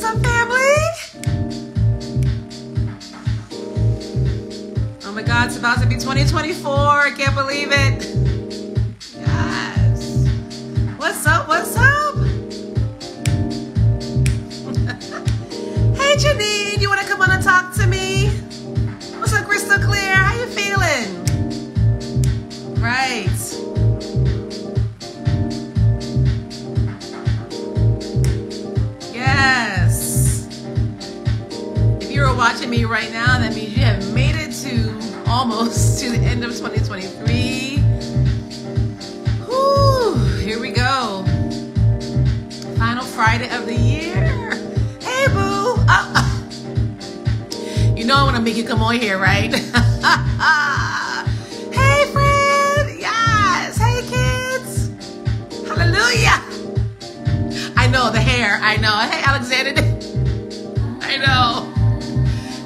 up, family? Oh my God, it's about to be 2024. I can't believe it. Yes. What's up? What's up? Hey, Janine, you want to come on and talk to me? What's up, Crystal Clear? How you feeling? Right. Yes. If you're watching me right now, that means you have made it to almost to the end of 2023. Whew, here we go. Final Friday of the year. Hey, boo. You know I want to make you come on here, right? Hey, friend. Yes. Hey, kids. Hallelujah. I know the hair. I know. Hey, Alexander. I know.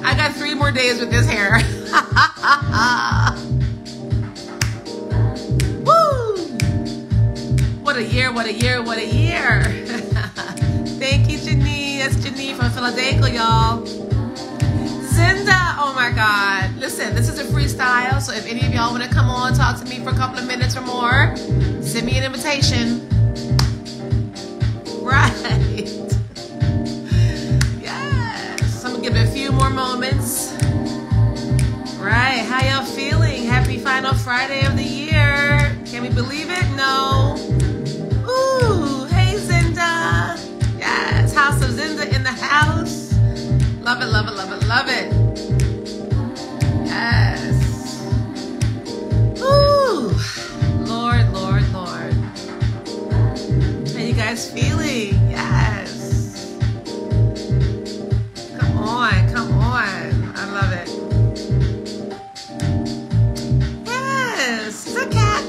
I got 3 more days with this hair. Woo! What a year, what a year, what a year. Thank you, Janine. That's Janine from Philadelphia, y'all. Zinda, oh my God. Listen, this is a freestyle, so if any of y'all want to come on, talk to me for a couple of minutes or more, send me an invitation. Right. Yes. I'm going to give it a few more moments. Right. How y'all feeling? Happy final Friday of the year. Can we believe it? No. Ooh. Hey, Zinda. Yes. House of Zinda in the house. Love it, love it, love it, love it. Yes. Ooh. Lord, Lord, Lord. How you guys feeling? Yes. Come on, come on. I love it. Yes. Is that Cat?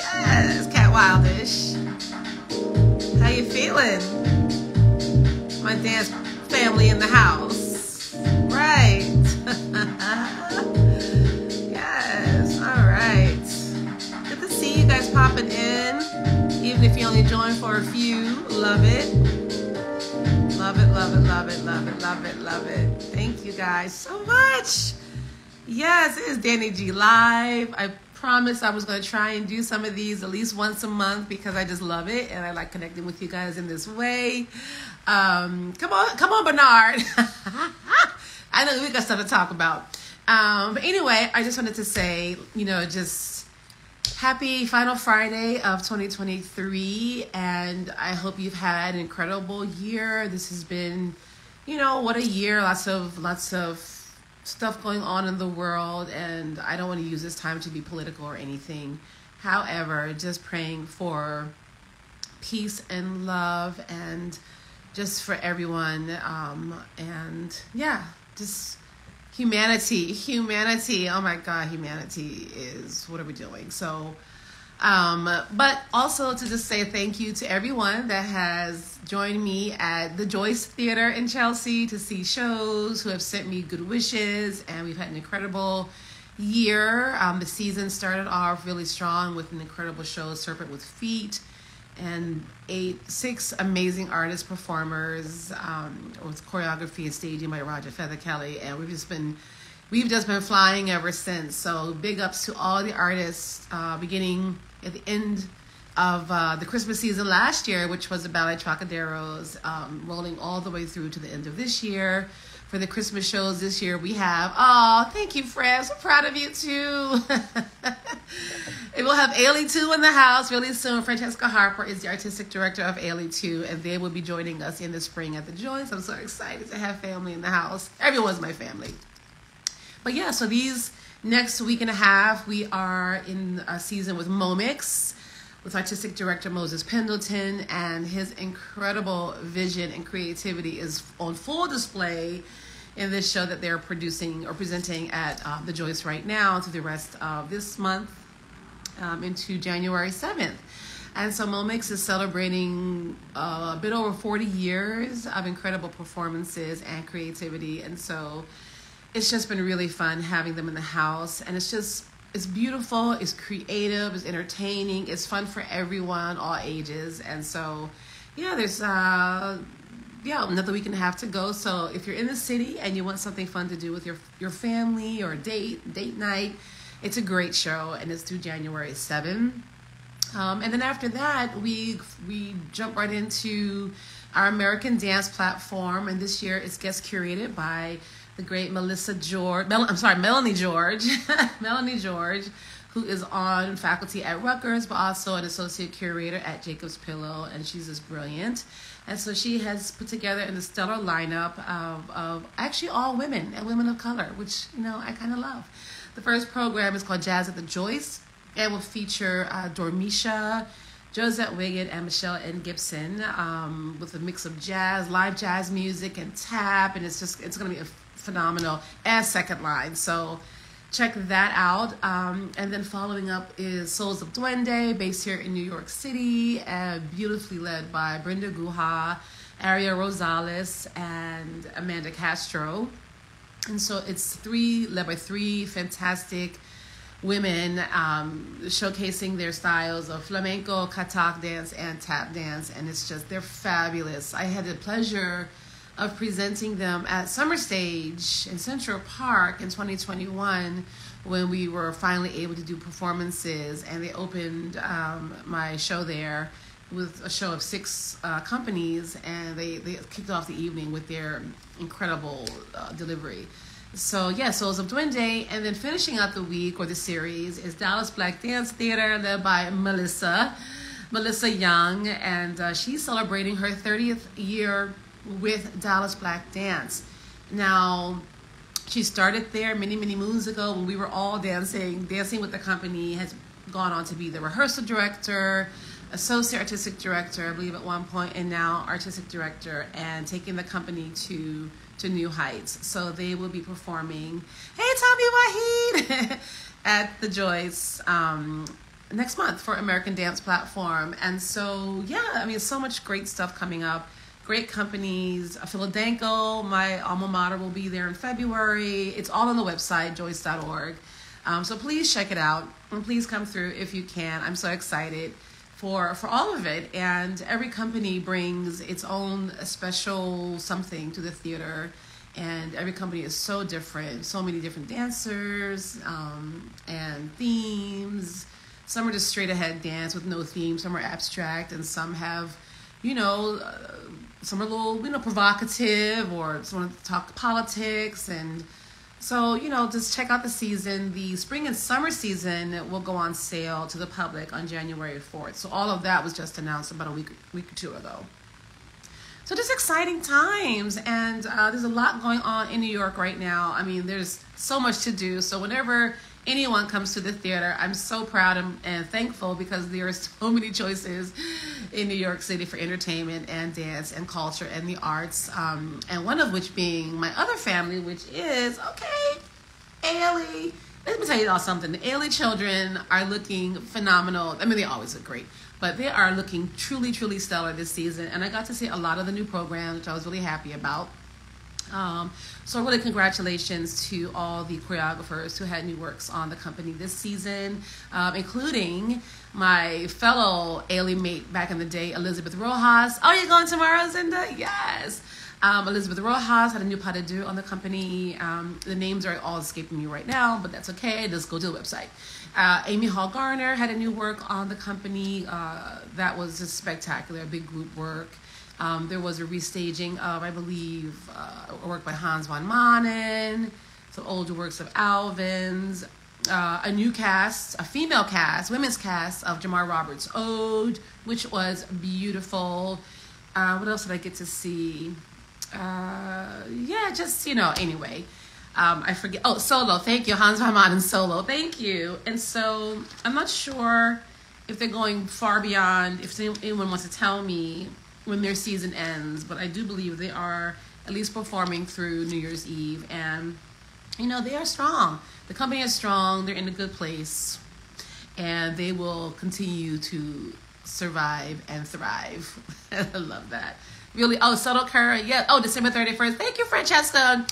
Yes, Cat Wildish. How you feeling? My dance family in the house. Right. Yes. All right. Good to see you guys popping in. Even if you only joined for a few. Love it. Love it, love it, love it, love it, love it, love it. Thank you guys so much. Yes, it is dannIGeeLive. I promised I was going to try and do some of these at least once a month because I just love it and I like connecting with you guys in this way. Come on, Bernard. I know we got stuff to talk about. But anyway, I just wanted to say, just happy final Friday of 2023. And I hope you've had an incredible year. This has been, what a year. Lots of stuff going on in the world. And I don't want to use this time to be political or anything. However, just praying for peace and love and just for everyone, and yeah, just humanity, oh my God, humanity is, what are we doing? So, but also to just say thank you to everyone that has joined me at the Joyce Theater in Chelsea to see shows, who have sent me good wishes, and we've had an incredible year. The season started off really strong with an incredible show, Serpent with Feet, and 6 amazing artist performers, with choreography and staging by Roger Feather Kelly, and we've just been flying ever since. So big ups to all the artists, beginning at the end of the Christmas season last year, which was the Ballet Trocaderos, rolling all the way through to the end of this year. For the Christmas shows this year, we have, thank you, Fred. So proud of you too. And we'll have Ailey II in the house really soon. Francesca Harper is the artistic director of Ailey II, and they will be joining us in the spring at the Joyce. I'm so excited to have family in the house. Everyone's my family. But yeah, so these next week and a half, we are in a season with Momix, with artistic director Moses Pendleton, and his incredible vision and creativity is on full display in this show that they're producing or presenting at the Joyce right now through the rest of this month into January 7th. And so Momix is celebrating a bit over 40 years of incredible performances and creativity. And so it's just been really fun having them in the house. And it's beautiful, it's creative, it's entertaining, it's fun for everyone, all ages. And so, yeah, there's yeah, another week and a half to go. So if you're in the city and you want something fun to do with your family or date night, it's a great show, and it's through January 7th. And then after that, we jump right into our American Dance platform, and this year it's guest curated by the great Melanie George, Melanie George, who is on faculty at Rutgers, but also an associate curator at Jacob's Pillow, and she's just brilliant. And so she has put together a stellar lineup of actually all women and women of color, which, I kind of love. The first program is called Jazz at the Joyce, and will feature Dormisha, Josette Wiggett, and Michelle N. Gibson, with a mix of jazz, live jazz music, and tap, and it's going to be a phenomenal, and second line. So check that out. And then following up is Souls of Duende, based here in New York City, beautifully led by Brenda Guha, Aria Rosales, and Amanda Castro. And so it's led by three fantastic women, showcasing their styles of flamenco, katak dance, and tap dance, and they're fabulous. I had the pleasure of presenting them at Summer Stage in Central Park in 2021 when we were finally able to do performances, and they opened my show there with a show of 6 companies, and they kicked off the evening with their incredible delivery. So yeah, Souls of Duende, and then finishing out the week or the series is Dallas Black Dance Theater, led by Melissa Young, and she's celebrating her 30th year with Dallas Black Dance. Now, she started there many moons ago when we were all dancing with the company, has gone on to be the rehearsal director, associate artistic director, I believe at one point, and now artistic director, and taking the company to new heights. So they will be performing, hey Tommy Wahid, at the Joyce next month for American Dance Platform. And so, yeah, so much great stuff coming up. Great companies. Philadelphia, my alma mater, will be there in February. It's all on the website, joyce.org. So please check it out, and please come through if you can. I'm so excited for all of it, and every company brings its own special something to the theater, and every company is so different, so many different dancers and themes. Some are just straight ahead dance with no theme, some are abstract, and some have, some are a little, provocative, or some want to talk politics. And so, just check out the season. The spring and summer season will go on sale to the public on January 4th. So all of that was just announced about a week or two ago. So just exciting times, and there's a lot going on in New York right now. There's so much to do. So whenever anyone comes to the theater, I'm so proud and thankful, because there are so many choices in New York City for entertainment and dance and culture and the arts, and one of which being my other family, which is, Ailey. Let me tell you all something. The Ailey children are looking phenomenal. They always look great, but they are looking truly stellar this season, and I got to see a lot of the new programs, which I was really happy about. So really congratulations to all the choreographers who had new works on the company this season, including my fellow Ailey mate back in the day, Elizabeth Rojas. Oh, you're going tomorrow, Zinda? Yes. Elizabeth Rojas had a new pas de deux on the company. The names are all escaping me right now, but that's okay. Just go to the website. Amy Hall Garner had a new work on the company. That was just spectacular, big group work. There was a restaging of, I believe, a work by Hans von Manen, some older works of Alvin's, a new cast, a female cast, women's cast of Jamar Roberts' Ode, which was beautiful. What else did I get to see? Anyway. I forget. Oh, Solo. Thank you. Hans von Manen Solo. Thank you. And so I'm not sure if they're going far beyond, if anyone wants to tell me when their season ends, but I do believe they are at least performing through New Year's Eve, and they are strong. The company is strong. They're in a good place, and they will continue to survive and thrive. I love that. Really. Oh, Subtle Current. Yeah. Oh, December 31st. Thank you, Francesca.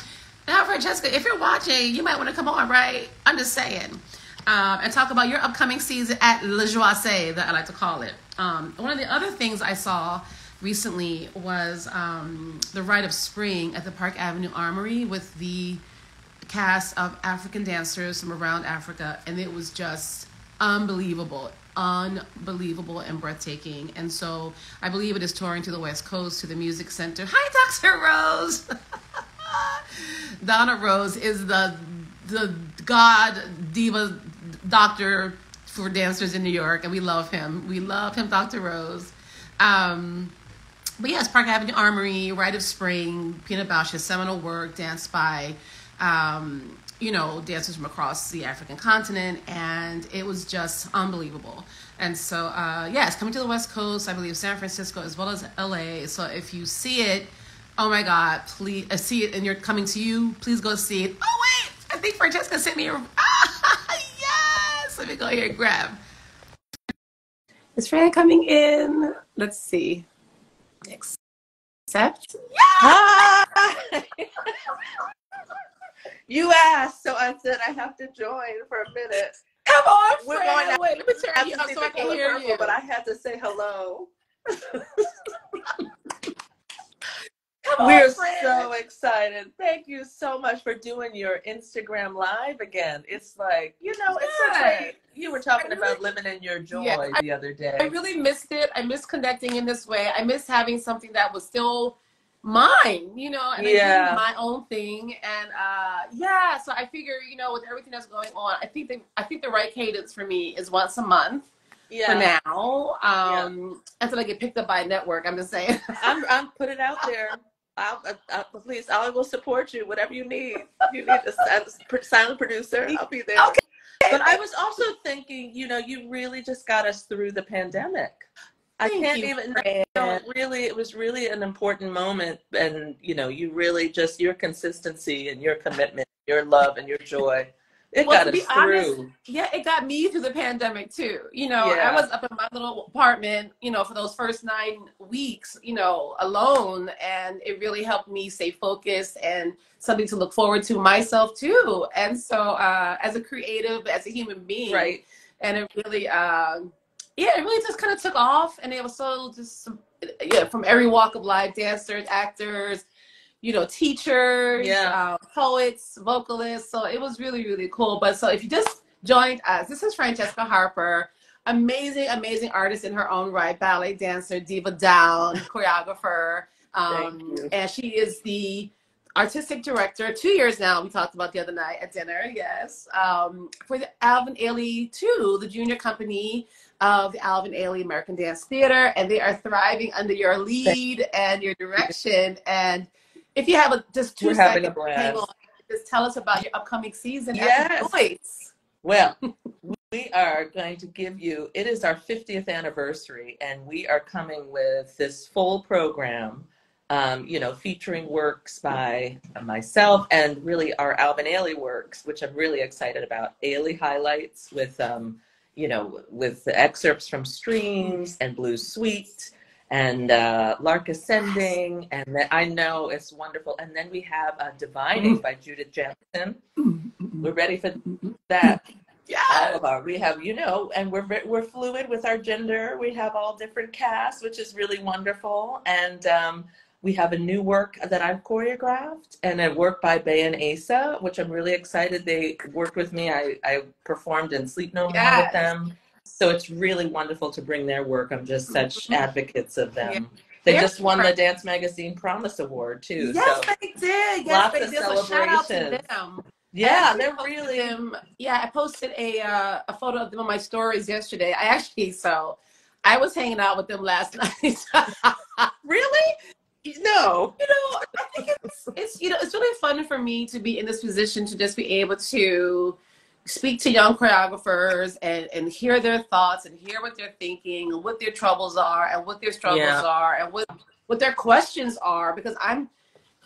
Now, Francesca, if you're watching, you might want to come on, right? I'm just saying. And talk about your upcoming season at Le Joie, that I like to call it. One of the other things I saw recently was the Rite of Spring at the Park Avenue Armory with the cast of African dancers from around Africa, and it was just unbelievable and breathtaking. And so I believe it is touring to the West Coast, to the Music Center. Hi, Dr. Rose. Donna Rose is the god diva doctor for dancers in New York, and we love him. We love him, Dr. Rose. But yes, Park Avenue Armory, Rite of Spring, Peanut Bausch's seminal work, danced by dancers from across the African continent, and it was just unbelievable. And so, it's coming to the West Coast, I believe San Francisco as well as LA. So if you see it, oh my God, please see it, and you're coming to you, please go see it. Oh wait, I think Francesca sent me yes, let me go here and grab. Is Fran coming in? Let's see. Accept? Yeah! Hi! You asked, so I said I have to join for a minute. Come on, We're Fran. going Wait, let me turn you up so I can hear you. But I had to say hello. We're so excited. Thank you so much for doing your Instagram Live again. It's like, it's such a, you were talking about living in your joy the other day. I really missed it. I miss connecting in this way. I miss having something that was still mine, and I did my own thing. And so I figure, with everything that's going on, I think the right cadence for me is once a month. For now, until I get picked up by a network. I'm just saying. I'm put it out there. Please, I will support you. Whatever you need. You need a silent producer. I'll be there. Okay. But I was also thinking, you really just got us through the pandemic. It was really an important moment, and you really just your consistency and your commitment, your love and your joy. It got us through. It got me through the pandemic too. I was up in my little apartment, for those first 9 weeks, alone, and it really helped me stay focused and something to look forward to myself too. And so, as a creative, as a human being, right? And it really, it really just kind of took off, and it was so just, from every walk of life, dancers, actors, teachers, poets, vocalists. So it was really, really cool. But so if you just joined us, this is Francesca Harper, amazing, amazing artist in her own right, ballet dancer, diva down, choreographer. And she is the artistic director, 2 years now, we talked about the other night at dinner, for the Alvin Ailey II, the junior company of the Alvin Ailey American Dance Theater. And they are thriving under your lead and your direction. And if you have just 2 seconds, hang on, just tell us about your upcoming season. Yes. Well, we are going to give you, it is our 50th anniversary, and we are coming with this full program, featuring works by myself and really our Alvin Ailey works, which I'm really excited about. Ailey highlights with, with the excerpts from Streams and Blue Suite and Lark Ascending, and I know it's wonderful. And then we have Divining by Judith Jackson. We're ready for that. We have, and we're fluid with our gender. We have all different casts, which is really wonderful. And we have a new work that I've choreographed, and a work by Bay and Asa, which I'm really excited. They worked with me. I performed in Sleep No More with them. So it's really wonderful to bring their work. I'm just such advocates of them. They just won the Dance Magazine Promise Award too. Yes, so they did. Yes, they did. So shout out to them. Yeah, they're really. I posted a photo of them on my stories yesterday. I was hanging out with them last night. Really? No. I think it's really fun for me to be in this position to just be able to speak to young choreographers and hear their thoughts and hear what they're thinking and what their troubles are and what their struggles are and what their questions are, because I'm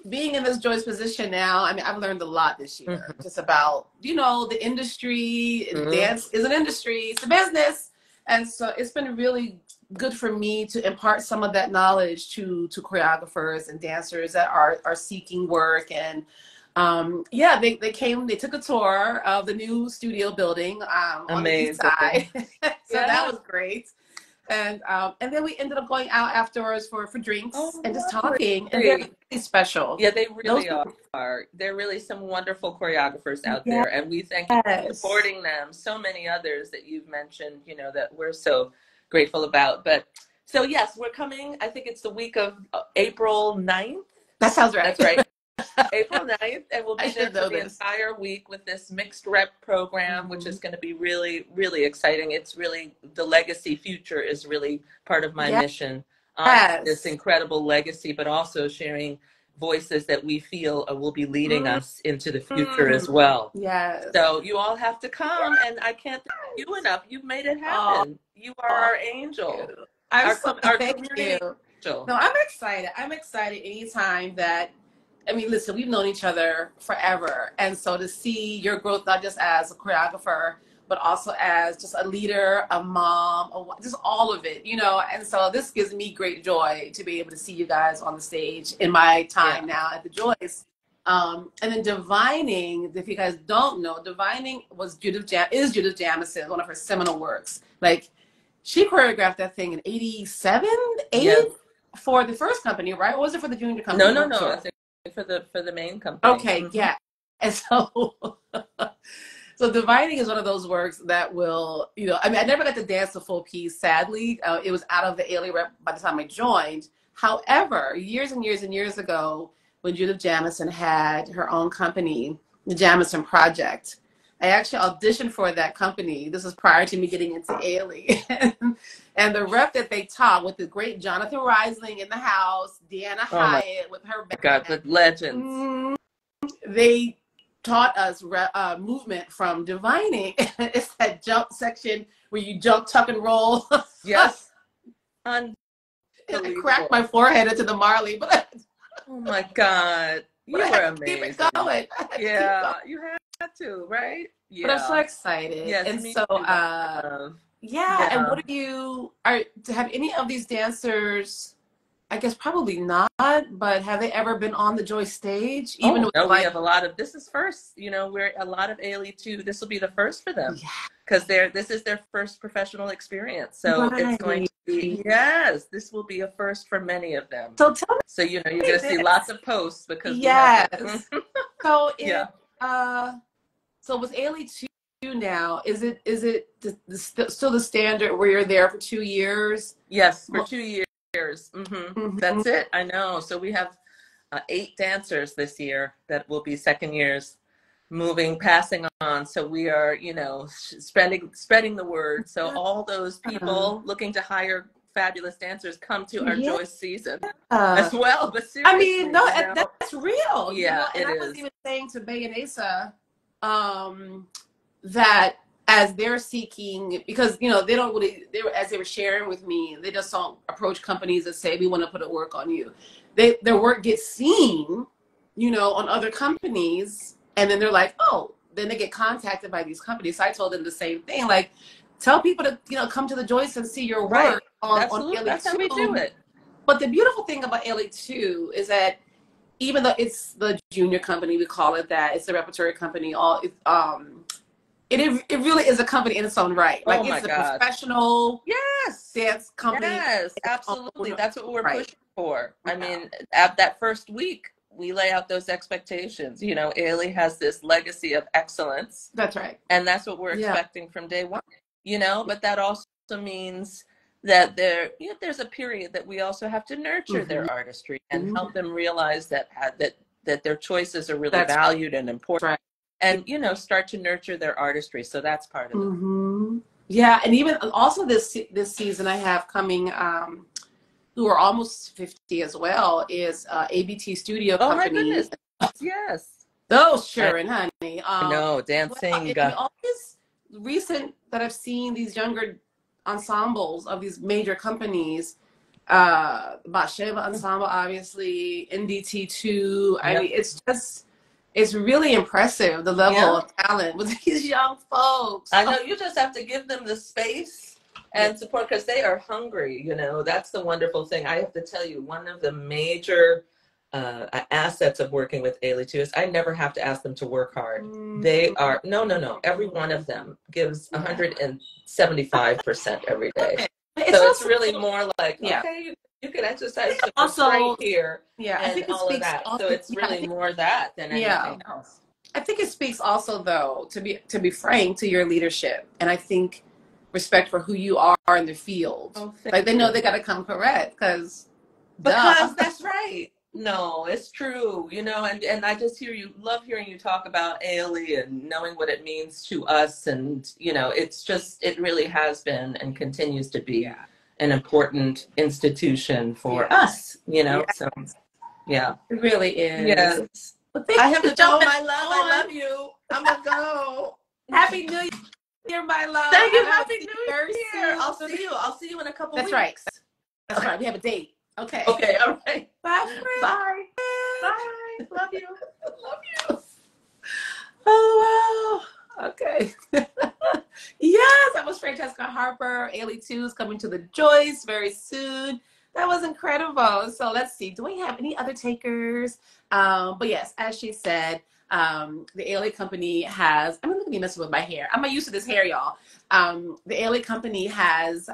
being in this Joyce position now. I mean, I've learned a lot this year just about, the industry. Dance is an industry, it's a business. And so it's been really good for me to impart some of that knowledge to choreographers and dancers that are seeking work. And they took a tour of the new studio building on the east side. So that was great. And then we ended up going out afterwards for drinks and just lovely. talking. And they're really special. Yeah, they really are. They're really some wonderful choreographers out there. And we thank you for supporting them. So many others that you've mentioned, you know, that we're so grateful about. But so, yes, we're coming. I think it's the week of April 9th. That sounds right. That's right. April 9th, and we'll be there for the entire week with this mixed rep program, which is going to be really, really exciting. It's really, the legacy future is really part of my mission. This incredible legacy, but also sharing voices that we feel will be leading us into the future as well. Yes. So you all have to come, and I can't thank you enough. You've made it happen. You are our angel. Our community angel. No, I'm excited. I'm excited anytime that, I mean, listen, we've known each other forever. And so to see your growth, not just as a choreographer, but also as just a leader, a mom, just all of it, you know. And so this gives me great joy to be able to see you guys on the stage in my time now at the Joyce. And then Divining, if you guys don't know, Divining was Judith Jamison, one of her seminal works. Like, she choreographed that thing in 87, 80 for the first company, right? Or was it for the junior company? No. I think for the main company. Okay, yeah. And so, so Divining is one of those works that will, you know, I mean, I never got to dance the full piece, sadly. It was out of the Ailey rep by the time I joined. However, years and years and years ago, when Judith Jamison had her own company, the Jamison Project, I actually auditioned for that company. This was prior to me getting into Ailey. And the rep that they taught with the great Jonathan Reisling in the house, Deanna Hyatt with her band. God, the legends. They taught us movement from Divining. It's that jump section where you jump, tuck, and roll. Yes. I cracked my forehead into the Marley. But oh my God. You were amazing. Keep it going. Yeah, you had to, right? Yeah. But I'm so excited. Yes, and so, and what have any of these dancers, I guess probably not, but have they ever been on the Joyce stage? Even no, we have a lot of, this is first, you know, we're a lot of Ailey II. This will be the first for them because this is their first professional experience. So it's going to be, this will be a first for many of them. So tell me. So, you know, you're going to see lots of posts because So so with Ailey II now, is it still the standard where you're there for 2 years? Yes, for 2 years. That's it. I know. So we have 8 dancers this year that will be second years, passing on. So we are, you know, spreading the word. So all those people looking to hire fabulous dancers come to our Joyce season as well. But seriously, I mean, no, that's real. Yeah, you know? And I was even saying to Bay and Asa that as they're seeking, because, you know, as they were sharing with me, they just don't approach companies and say, we want to put a work on you. Their work gets seen, you know, on other companies. And then they're like, then they get contacted by these companies. So I told them the same thing. Like, tell people to, you know, come to the Joyce and see your work on Ailey II. That's how we do it. But the beautiful thing about Ailey II is that even though it's the junior company, we call it that, it's the repertory company, it really is a company in its own right. Like, it's a professional dance company. Yes, absolutely. That's what we're pushing for. I mean, at that first week, we lay out those expectations. You know, Ailey has this legacy of excellence. That's right. And that's what we're expecting from day one. You know, but that also means that there's a period that we also have to nurture their artistry and help them realize that their choices are really valued and important. Right. And, you know, start to nurture their artistry. So that's part of it. Yeah, and even also this season I have coming, who are almost 50 as well, is ABT Studio Company. Oh my goodness! Yes. Oh, sure, and honey. No, dancing. All this recent that I've seen these younger ensembles of these major companies, Batsheva Ensemble, obviously, NDT2. I mean, it's really impressive, the level of talent with these young folks. I know, you just have to give them the space and support because they are hungry, you know. That's the wonderful thing. I have to tell you, one of the major assets of working with Ailey II is I never have to ask them to work hard. They are, no. Every one of them gives 175% every day. So it's also, really more like, yeah. okay, you can exercise some Also, restraint here yeah, I and think it all of speaks that. So also, it's really more that than yeah. anything else. I think it speaks also, though, to be frank, to your leadership, and I think respect for who you are in the field. Oh, Like they know you. they got to come correct because, duh. Because that's right. No, it's true, you know, and I just love hearing you talk about Ailey and knowing what it means to us. And, you know, it's just, it really has been and continues to be Yeah, an important institution for yeah, us, you know, yeah. so yeah. It really is. Yes. But thank I you have for to go, jumping my love. I on. love you. I'm gonna go. Happy New Year, my love. Thank you. I will Happy see you New very Year. soon. I'll see you. I'll see you in a couple That's weeks. right. That's Okay. right. We have a date. Okay. Okay. All right. Bye, friend. Bye. Bye. Love you. Love you. Oh, wow. Okay. Yes, that was Francesca Harper. Ailey II is coming to the Joyce very soon. That was incredible. So let's see. Do we have any other takers? But yes, as she said, the Ailey company has, I'm going to be messing with my hair. I'm not used to this hair, y'all. The Ailey company has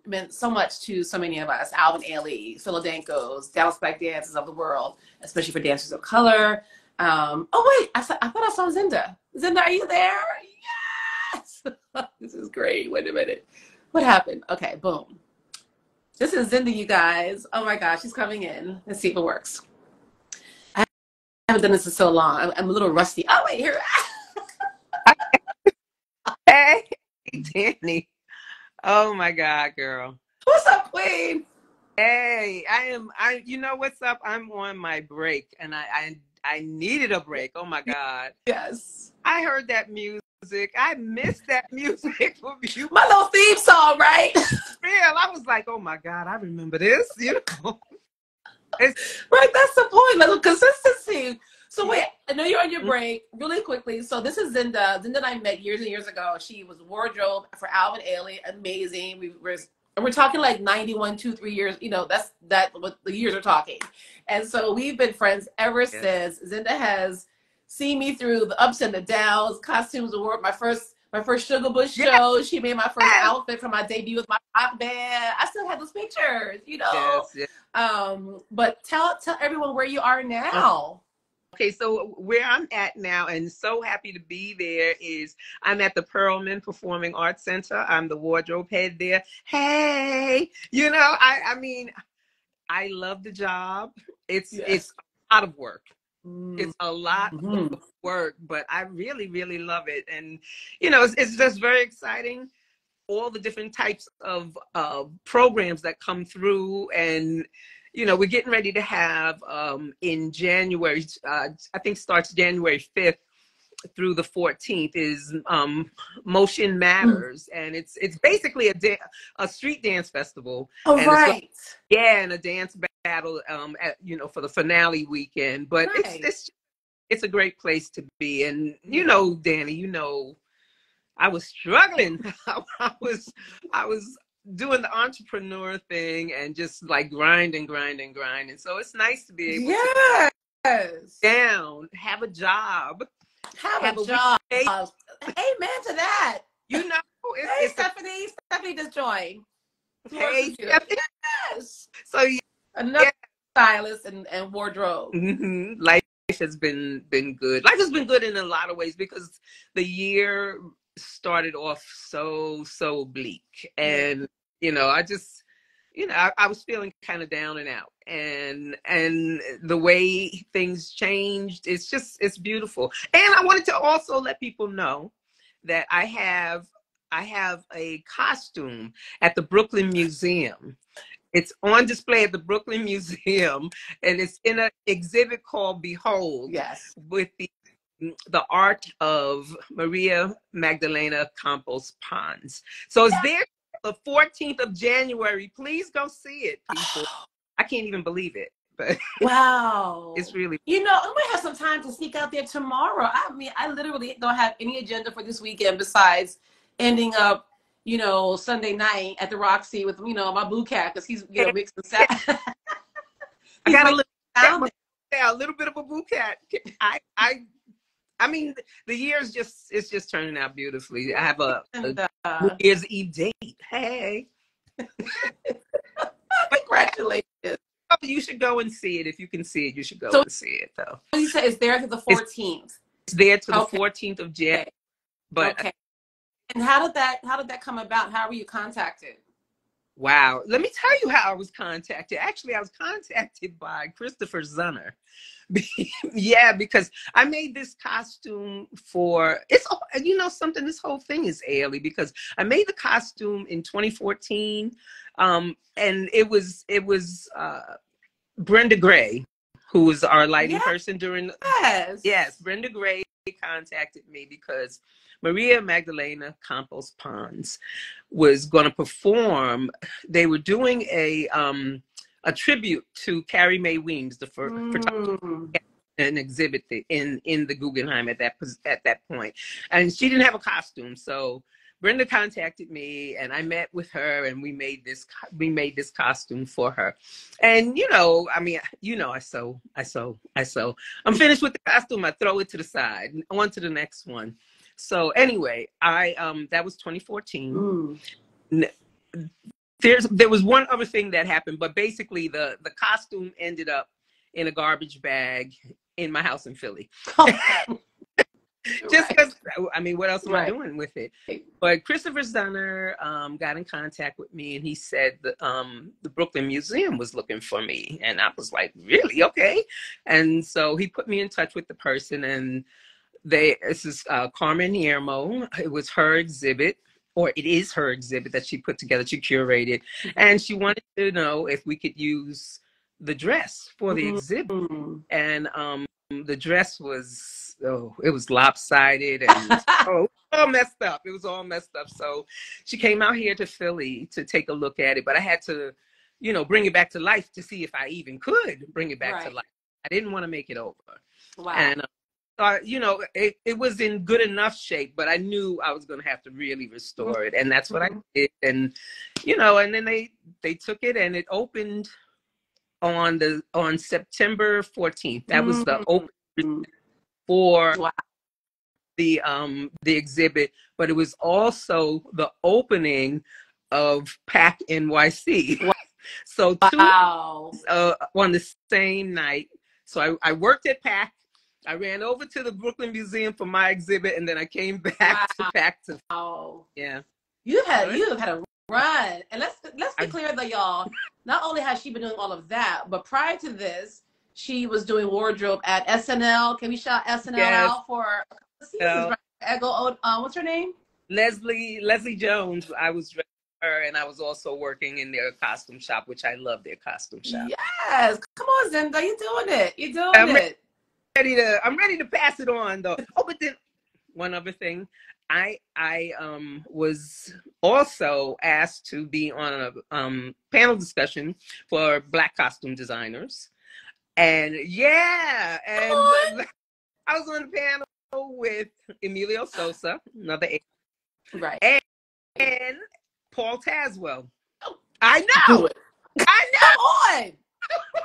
meant so much to so many of us. Alvin Ailey, Philadelphia's, Dallas Black Dancers of the world, especially for dancers of color. Oh, wait, I thought I saw Zinda. Zinda, are you there? Yes. This is great. Wait a minute. What happened? Okay, boom. This is Zinda, you guys. Oh my gosh, she's coming in. Let's see if it works. I haven't done this in so long. I'm a little rusty. Oh, wait, here. Hey, Danny. Oh my God, girl. What's up, Queen? Hey, you know what's up? I'm on my break and I needed a break. Oh my God. Yes. I heard that music. I missed that music from you. My little theme song, right? Real. I was like, oh my God, I remember this, you know. Right, that's the point. Little consistency. So wait, I know you're on your break. Really quickly. So this is Zinda. Zinda and I met years and years ago. She was wardrobe for Alvin Ailey. Amazing. We're talking like 91, 2, 3 years. You know, that's what the years are talking. And so we've been friends ever since. Zinda has seen me through the ups and the downs. Costumes award. My first Sugar Bush show. She made my first outfit for my debut with my pop band. I still have those pictures. You know. Yes. But tell everyone where you are now. Okay, so where I'm at now, and so happy to be there, is I'm at the Perelman Performing Arts Center. I'm the wardrobe head there. Hey, you know, I mean, I love the job. It's a lot of work. It's a lot of work, but I really, really love it. And, you know, it's just very exciting. All the different types of programs that come through, and you know, we're getting ready to have in January, I think starts January 5th through the 14th, is Motion Matters, and it's basically a street dance festival. Oh, and right. And a dance battle, you know, for the finale weekend. But it's a great place to be, and you know, Danny, you know, I was struggling. I was doing the entrepreneur thing and just like grinding. So it's nice to be able to down, have a job, have a job. Amen to that. You know, hey, Stephanie. Stephanie just joined. Hey, Stephanie. Yes. So another stylist and wardrobe. Life has been good. Life has been good in a lot of ways because the year started off so bleak, and you know, I just, you know, I was feeling kind of down and out, and the way things changed, it's beautiful. And I wanted to also let people know that I have a costume at the Brooklyn Museum. It's on display at the Brooklyn Museum, and it's in an exhibit called Behold, with the art of Maria Magdalena Campos Pons. So it's there the 14th of January. Please go see it, people. I can't even believe it. But wow. It's really, you know, I might have some time to sneak out there tomorrow. I mean, I literally don't have any agenda for this weekend besides ending up, you know, Sunday night at the Roxy with, you know, my blue cat, because he's, you know, mixing sound. I got a little bit of a blue cat. I mean, the year's it's just turning out beautifully. I have a New Year's Eve date. Hey. Congratulations. Oh, you should go and see it. If you can see it, you should go So and see it, though. you said it's there to the 14th. It's there to the Okay. 14th of January. Okay. But okay. And how did that come about? How were you contacted? Wow. Let me tell you how I was contacted. Actually, I was contacted by Christopher Zunner. Yeah, because I made this costume for, it's, you know, something, this whole thing is Ailey, because I made the costume in 2014. And it was Brenda Gray, who was our lighting person during. Yes, Brenda Gray contacted me because Maria Magdalena Campos Pons was going to perform. They were doing a tribute to Carrie Mae Weems, the first an exhibit in the Guggenheim at that point, and she didn't have a costume, so Brenda contacted me, and I met with her, and we made this costume for her. And, you know, I mean, you know, I sew. I'm finished with the costume. I throw it to the side, on to the next one. So anyway, that was 2014. There was one other thing that happened, but basically the costume ended up in a garbage bag in my house in Philly. Just because, I mean, what else am I doing with it? But Christopher Zunner got in contact with me, and he said the Brooklyn Museum was looking for me. And I was like, really? Okay. And so he put me in touch with the person, and this is Carmen Niermo. It was her exhibit, or it is her exhibit that she put together, she curated. And she wanted to know if we could use the dress for the exhibit. And the dress was, it was lopsided and all messed up. It was all messed up. So she came out here to Philly to take a look at it, but I had to, you know, bring it back to life to see if I even could bring it back to life. I didn't want to make it over. Wow. And you know, it was in good enough shape, but I knew I was going to have to really restore it, and that's what I did. And you know, and then they took it, and it opened on September 14th. That was the opening for the exhibit, but it was also the opening of PAC NYC. So two on the same night. So I worked at PAC. I ran over to the Brooklyn Museum for my exhibit, and then I came back to PAC. Yeah. You have had a run. And let's be clear though, y'all. Not only has she been doing all of that, but prior to this, she was doing wardrobe at SNL. Can we shout SNL out for seasons? What's her name? Leslie Jones. I was dressed for her, and I was also working in their costume shop, which I love their costume shop. Yes. Come on, Zinda. You're doing it. You're doing it. I'm ready to pass it on though. Oh, but then one other thing. I was also asked to be on a panel discussion for Black costume designers. And I was on the panel with Emilio Sosa, another and Paul Tazwell. I know. I know. Come on.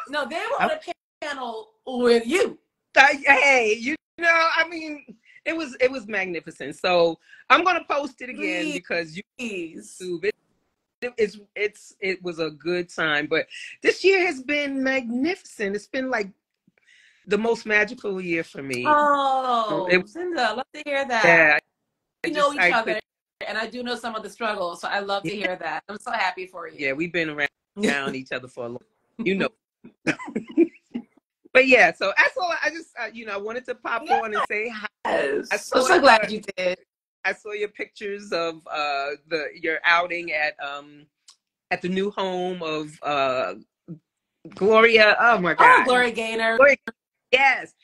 No, they were on a panel with you. Hey, you know, I mean, it was magnificent. So I'm gonna post it again because it was a good time. But this year has been magnificent. It's been like the most magical year for me. Oh, Zinda, love to hear that. Yeah, we know each other, and I do know some of the struggles, so I love to hear that. I'm so happy for you. Yeah, we've been around each other for a long time, you know. But yeah, so that's all. I just, you know, I wanted to pop on and say hi. I'm so glad you did. I saw your pictures of your outing at the new home of Gloria. Oh my God. Oh, Gloria Gaynor. Yes.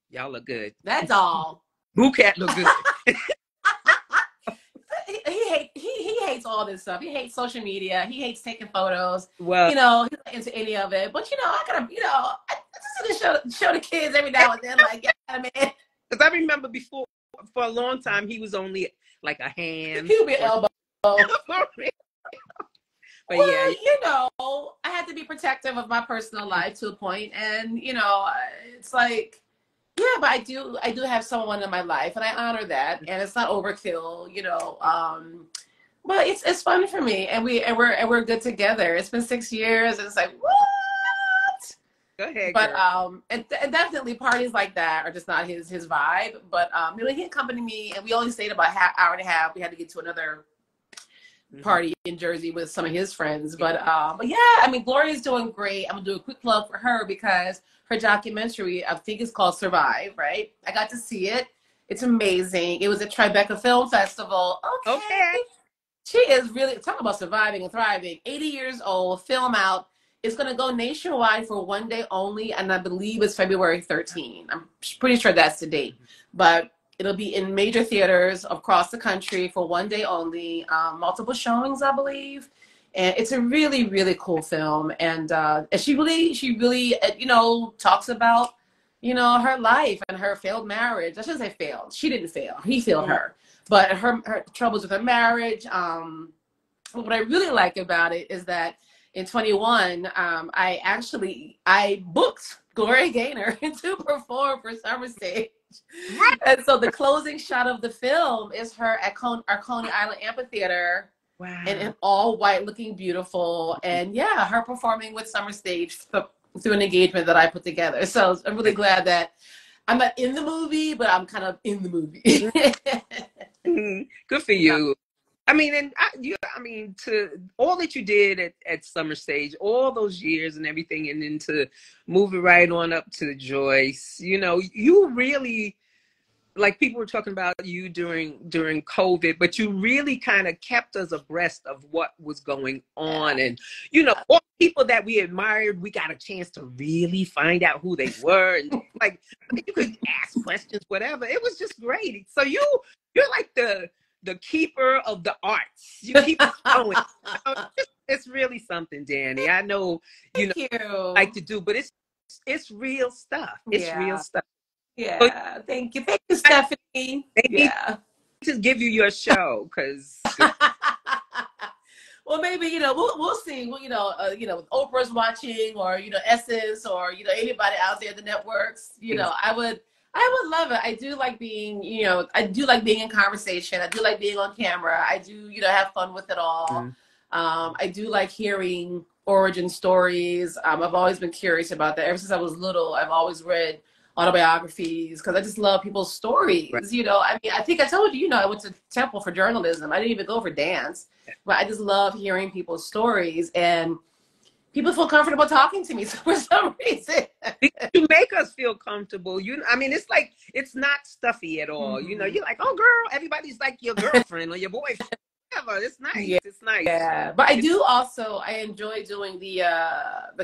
Y'all look good. That doll. Boocat look good. He hates all this stuff. He hates social media. He hates taking photos. Well, you know, he's not into any of it. But you know, I gotta, you know, I just gonna show the kids every now and then, like, yeah, man. Because I remember before, for a long time, he was only like a hand. He would be an elbow. But well, yeah, you know, I had to be protective of my personal life to a point, and you know, it's like, yeah, but I do have someone in my life, and I honor that, and it's not overkill, you know. Well, it's fun for me, and we're good together. It's been 6 years, and it's like what? Go ahead, But girl. and definitely parties like that are just not his vibe. But you know, he accompanied me, and we only stayed about hour and a half. We had to get to another party in Jersey with some of his friends. But yeah, I mean, Gloria's doing great. I'm gonna do a quick plug for her because her documentary, I think, is called Survive. Right? I got to see it. It's amazing. It was at Tribeca Film Festival. Okay. She is really talking about surviving and thriving. 80 years old, film out. It's going to go nationwide for one day only, and I believe it's February 13. I'm pretty sure that's the date. But it'll be in major theaters across the country for one day only, multiple showings, I believe. And it's a really, really cool film. And she really, you know, talks about, you know, her life and her failed marriage. I shouldn't say failed. She didn't fail. He failed her. But her troubles with her marriage. What I really like about it is that in 21, I booked Gloria Gaynor to perform for Summer Stage. Right. And so the closing shot of the film is her at our Coney Island Amphitheater. Wow. And in all white, looking beautiful. And yeah, her performing with Summer Stage through an engagement that I put together. So I'm really glad that I'm not in the movie, but I'm kind of in the movie. Good for you. I mean, and I mean, to all that you did at Summer Stage, all those years and everything, and then to move it right on up to Joyce, you know, you really, like people were talking about you during COVID, but you really kind of kept us abreast of what was going on. And, you know, all the people that we admired, we got a chance to really find out who they were. And like, you could ask questions, whatever. It was just great. So you're like the keeper of the arts. You keep it going. It's really something, Danny. I know you like to do, but it's real stuff. It's real stuff. Yeah, so, thank you, Stephanie. Yeah, to give you your show because. Well, maybe we'll see. Well, with Oprah's watching, or Essence, or anybody out there, the networks. I would love it. I do like being, in conversation. I do like being on camera. I do, have fun with it all. I do like hearing origin stories. I've always been curious about that. Ever since I was little, I've always read autobiographies because I just love people's stories. Right. I mean, I think I told you, I went to Temple for journalism. I didn't even go for dance, but I just love hearing people's stories, and people feel comfortable talking to me for some reason. You make us feel comfortable. I mean, it's like, it's not stuffy at all. You're like, oh girl, everybody's like your girlfriend or your boyfriend. It's nice. Yeah. It's nice. Yeah, but I enjoy doing the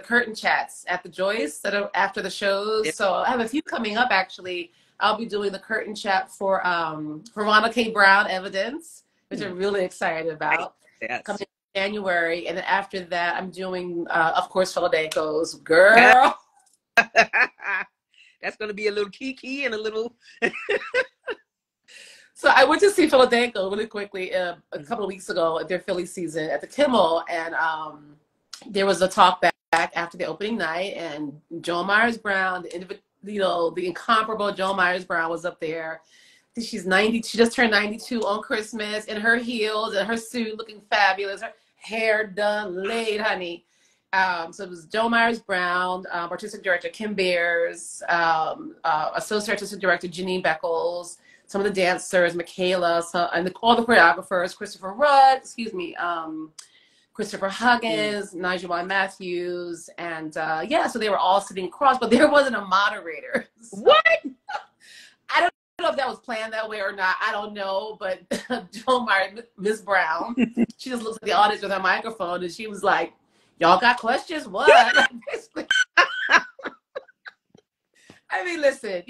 curtain chats at the Joyce that are after the shows. Yeah. So I have a few coming up actually. I'll be doing the curtain chat for Ronald K. Brown Evidence, which I'm really excited about. Yes. Coming in January, and then after that, I'm doing of course Philadelphia's girl. That's going to be a little kiki and a little. So I went to see Philadelphia really quickly a couple of weeks ago at their Philly season at the Kimmel, and there was a talk back after the opening night, and Joan Myers Brown, the incomparable Joan Myers Brown was up there. I think she's 90. She just turned 92 on Christmas, in her heels and her suit, looking fabulous. Her hair done, laid, honey. So it was Joan Myers Brown, artistic director Kim Beers, associate artistic director Janine Beckles, some of the dancers, Michaela, and all the choreographers, Christopher Huggins, Nigel Y. Matthews, and so they were all sitting across, but there wasn't a moderator. So, what? I don't know if that was planned that way or not. I don't know, but Joan Myers, Miss Brown, she just looks at the audience with her microphone, and she was like, "Y'all got questions? What?" I mean, listen,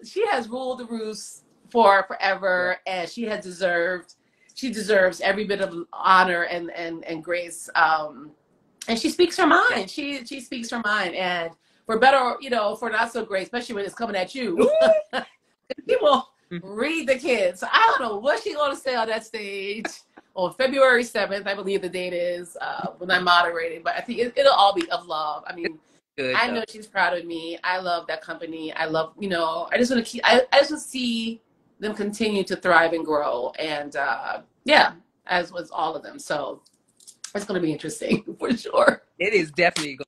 she has ruled the roost for forever, and she deserves every bit of honor and grace, and she speaks her mind. She speaks her mind, and for better, for not so great, especially when it's coming at you. People read the kids. So I don't know what she's going to say on that stage on February 7th, I believe the date is, when I'm moderating, but I think it'll all be of love. I mean, I know she's proud of me. I love that company. I love, I just want to I just want to see them continue to thrive and grow. And as was all of them. So it's going to be interesting for sure. It is definitely going.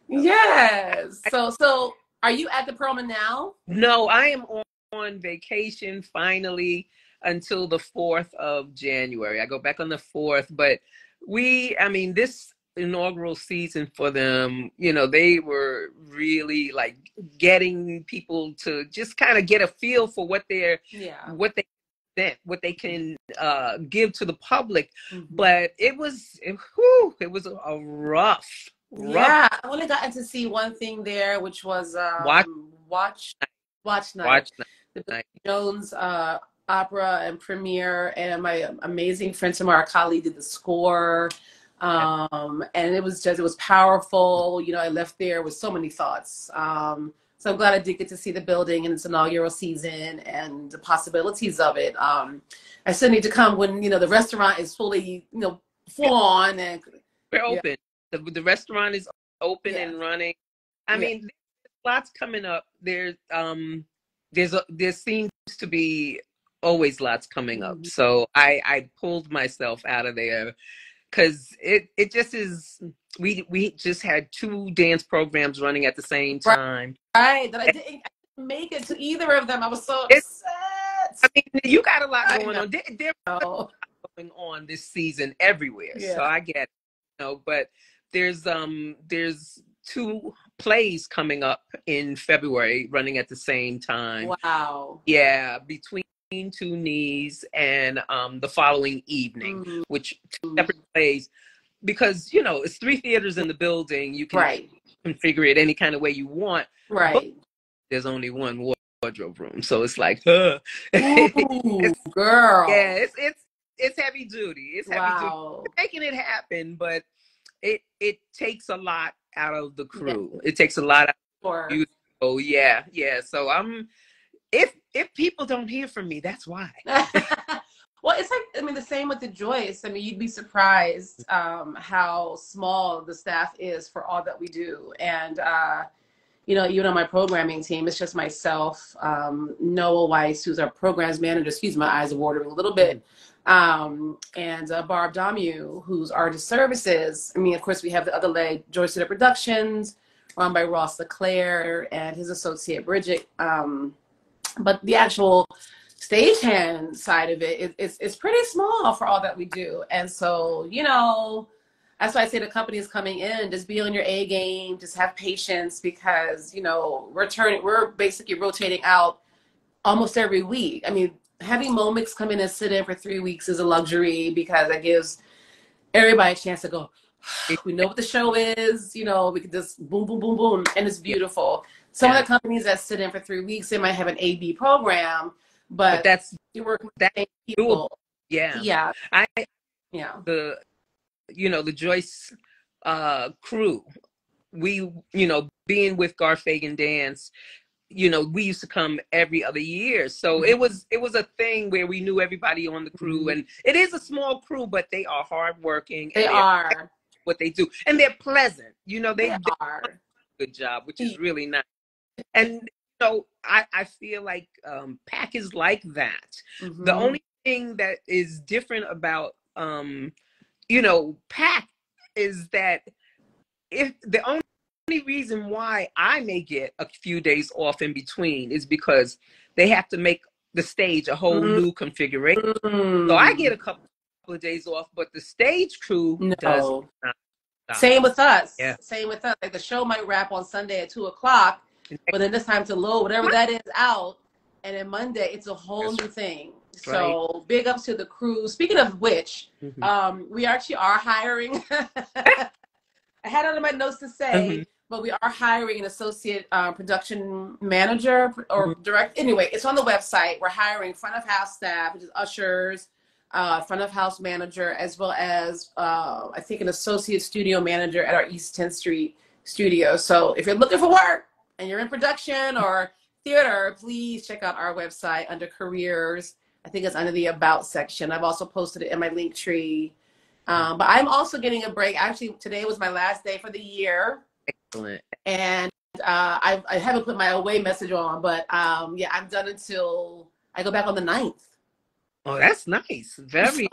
Yes. So are you at the Perelman now? No, I am on vacation finally until the 4th of January. I go back on the 4th, but I mean, this inaugural season for them, they were really like getting people to just kind of get a feel for what they can give to the public. But it was a rough. Yeah, I only gotten to see one thing there, which was Watch Night. The Jones opera and premiere, and my amazing friend Tamara Kali did the score. And it was powerful. I left there with so many thoughts. So I'm glad I did get to see the building and its inaugural season and the possibilities of it. I still need to come when, the restaurant is fully, full on and we're open. The restaurant is open and running. I mean, there's lots coming up. There seems to be always lots coming up. So I pulled myself out of there because it just is. We just had 2 dance programs running at the same time. Right. That I didn't make it to either of them. I was so upset. I mean, you got a lot going on. There's a lot going on this season everywhere. So I get it. But there's 2 plays coming up in February running at the same time. Wow. Yeah, between 2 knees and the following evening, which 2 separate plays, because it's 3 theaters in the building. You can configure it any kind of way you want. Right. But there's only one wardrobe room, so it's like, Ooh, girl. Yeah, it's heavy duty. It's heavy duty. We're making it happen, but it takes a lot out of the crew. It takes a lot out of you. Oh yeah. So if people don't hear from me, that's why. Well, it's like, the same with the Joyce. You'd be surprised how small the staff is for all that we do. And, even on my programming team, it's just myself, Noah Weiss, who's our programs manager, excuse my eyes are watering a little bit, and Barb Damu, who's artist services. Of course, we have the other leg, Joyce Center Productions, run by Ross LeClaire and his associate Bridget. But the actual stagehand side of it is pretty small for all that we do. And so, that's why I say the company is coming in, just be on your A game, just have patience, because, we're basically rotating out almost every week. Having Momix come in and sit in for 3 weeks is a luxury, because it gives everybody a chance to go, we know what the show is, we could just boom, boom, boom, boom, and it's beautiful. Some of the companies that sit in for 3 weeks, they might have an A/B program, but that's you work with the same people. Yeah. The Joyce crew, we being with Garfagan Dance, we used to come every other year, so it was a thing where we knew everybody on the crew. And it is a small crew, but they are hardworking. They are what they do, and they're pleasant. They are do a good job, which is really nice. And I feel like PAC is like that. The only thing that is different about PAC is that if the only reason why I may get a few days off in between is because they have to make the stage a whole new configuration. So I get a couple of days off, but the stage crew does not. Same with us. Yeah. Same with us. Like the show might wrap on Sunday at 2:00, but then it's time to load whatever that is out, and then Monday it's a whole new thing. So big ups to the crew. Speaking of which, we actually are hiring. I had it on my notes to say, but we are hiring an associate production manager or direct. Anyway, it's on the website. We're hiring front of house staff, which is ushers, front of house manager, as well as I think an associate studio manager at our East 10th Street studio. So if you're looking for work and you're in production or theater, please check out our website under careers. I think it's under the About section. I've also posted it in my link tree. But I'm also getting a break. Actually, today was my last day for the year. Excellent. And I haven't put my away message on, but yeah, I'm done until I go back on the 9th. Oh, that's nice. Very.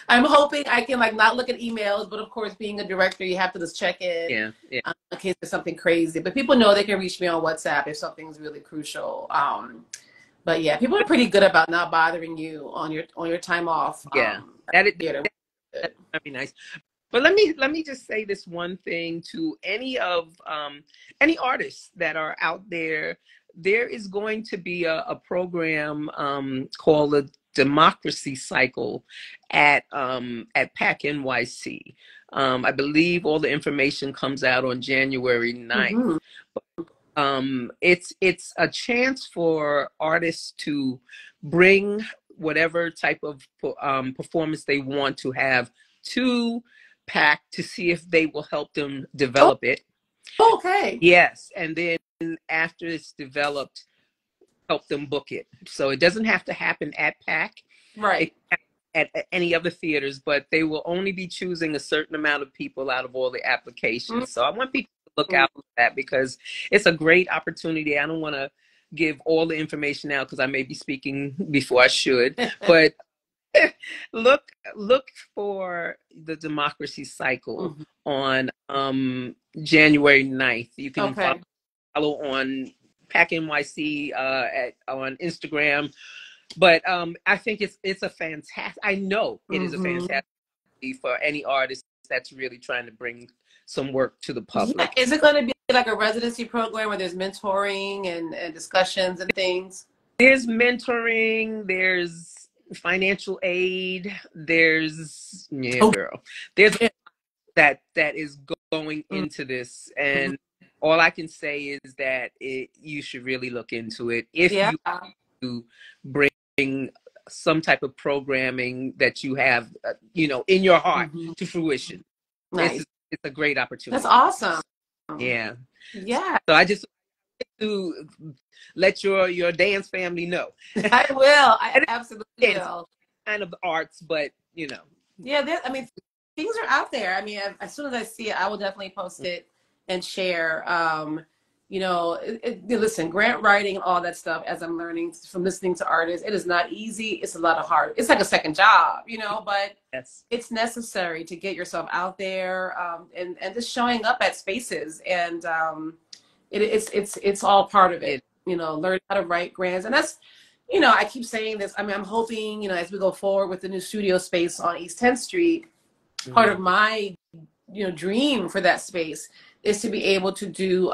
I'm hoping I can like not look at emails, but of course, being a director, you have to just check in Yeah, yeah. in case there's something crazy. But people know they can reach me on WhatsApp if something's really crucial. But yeah, people are pretty good about not bothering you on your time off. Yeah, that is Theater. that's very nice. But let me just say this one thing to any artists that are out there. There is going to be a program called the Democracy Cycle at PAC NYC. I believe all the information comes out on January 9th. It's a chance for artists to bring whatever type of performance they want to have to PAC to see if they will help them develop it. Okay. Yes, and then after it's developed, help them book it. So it doesn't have to happen at PAC. Right. At any other theaters, but they will only be choosing a certain amount of people out of all the applications. So I want people to look out for that because it's a great opportunity. I don't want to give all the information out because I may be speaking before I should, but look for the Democracy Cycle on January 9th. You can follow on PAC NYC on Instagram. But I think it's a fantastic. I know it is a fantastic for any artist that's really trying to bring some work to the public. Yeah. Is it going to be like a residency program where there's mentoring and discussions and things? There's mentoring. There's financial aid. There's There's that is going into this, and all I can say is that you should really look into it if you to bring some type of programming that you have, in your heart to fruition. Nice. It's a great opportunity. That's awesome. Yeah. Yeah. So I just to let your dance family know. I will. I absolutely will. Kind of arts, but Yeah, I mean, things are out there. I mean, as soon as I see it, I will definitely post it and share. Listen, grant writing and all that stuff, as I'm learning from listening to artists, it is not easy. It's a lot of hard. It's like a second job, but it's necessary to get yourself out there and just showing up at spaces. And it's all part of it, learn how to write grants. And that's, I keep saying this. I mean, I'm hoping, as we go forward with the new studio space on East 10th Street, part of my, dream for that space is to be able to do,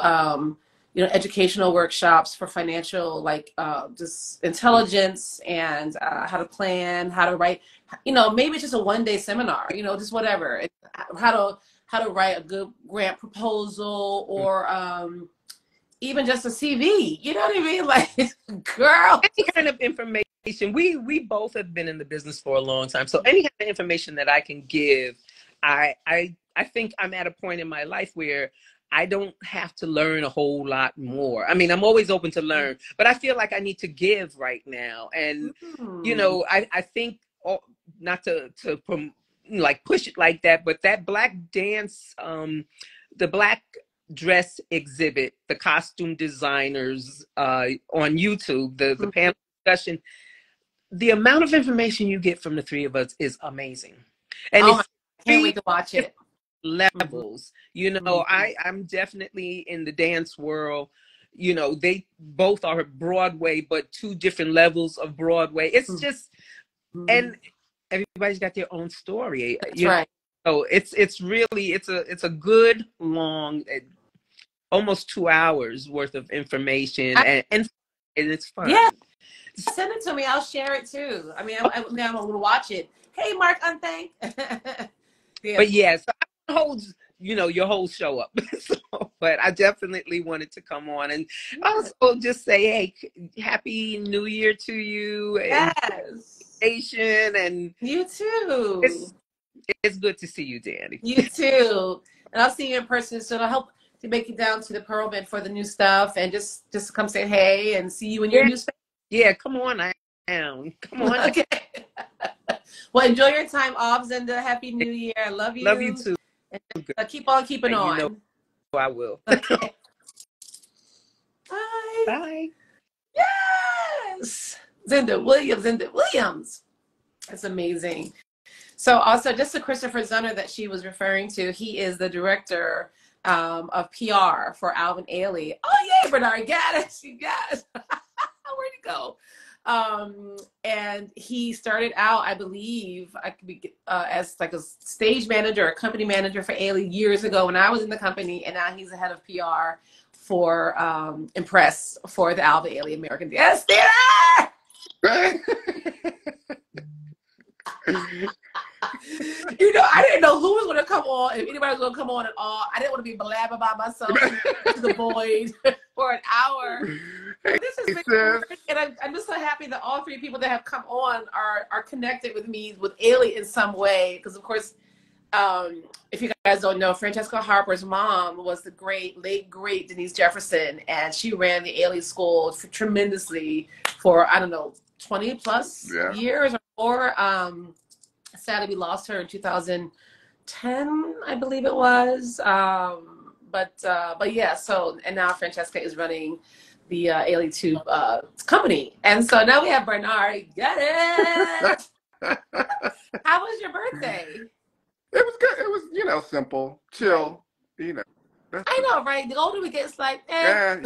educational workshops for financial, just intelligence and how to plan, how to write, maybe it's just a one-day seminar, just whatever, how to write a good grant proposal or even just a CV, you know what I mean? Like, girl. Any kind of information. We both have been in the business for a long time. So any kind of information that I can give, I think I'm at a point in my life where I don't have to learn a whole lot more. I mean, I'm always open to learn, but I feel like I need to give right now. And, I think, not to push it like that, but that black dance, the black dress exhibit, the costume designers on YouTube, the panel discussion, the amount of information you get from the three of us is amazing. And I can't wait to watch it. Levels, I'm definitely in the dance world. They both are Broadway, but two different levels of Broadway. It's just, and everybody's got their own story. That's right. So it's really it's a good long, almost 2 hours worth of information, and it's fun. Yeah, send it to me. I'll share it too. I mean, I'm going to watch it. Hey, Mark Unthank. Yeah. But yeah, so I hold your whole show up. But I definitely wanted to come on and also just say, hey, happy New Year to you. Yes. And you too. It's good to see you, Danny. You too. And I'll see you in person soon. I hope to make it down to the Perelman for the new stuff and just come say hey and see you in your new space. Yeah, come on. I am. Come on. Okay. Well, enjoy your time off, Zinda. Happy New Year. I love you. Love you too. And keep on keeping on. I will. Okay. Bye. Bye. Yes. Zinda Williams. That's amazing. So also, just to Christopher Zunner that she was referring to, he is the director of PR for Alvin Ailey. Oh, yay, Bernard Gaddis, you guys. Where'd he go? And he started out, I believe, as like a stage manager or company manager for Ailey years ago when I was in the company, and now he's the head of PR for Impress for the Alvin Ailey American Dance Theater. You know, I didn't know who was going to come on, if anybody was going to come on at all. I didn't want to be blabbing by myself to the void for an hour. This has been great, and I'm just so happy that all three people that have come on are connected with me, with Ailey in some way. Because, of course, if you guys don't know, Francesca Harper's mom was the late great Denise Jefferson, and she ran the Ailey School tremendously for, I don't know, 20 plus years or more. Sadly, we lost her in 2010, I believe it was. But yeah, so, and now Francesca is running the Ailey II company. And so now we have Bernard Gaddis. How was your birthday? It was good. It was, you know, simple, chill, you know. I know, right? The older we get, it's like, eh.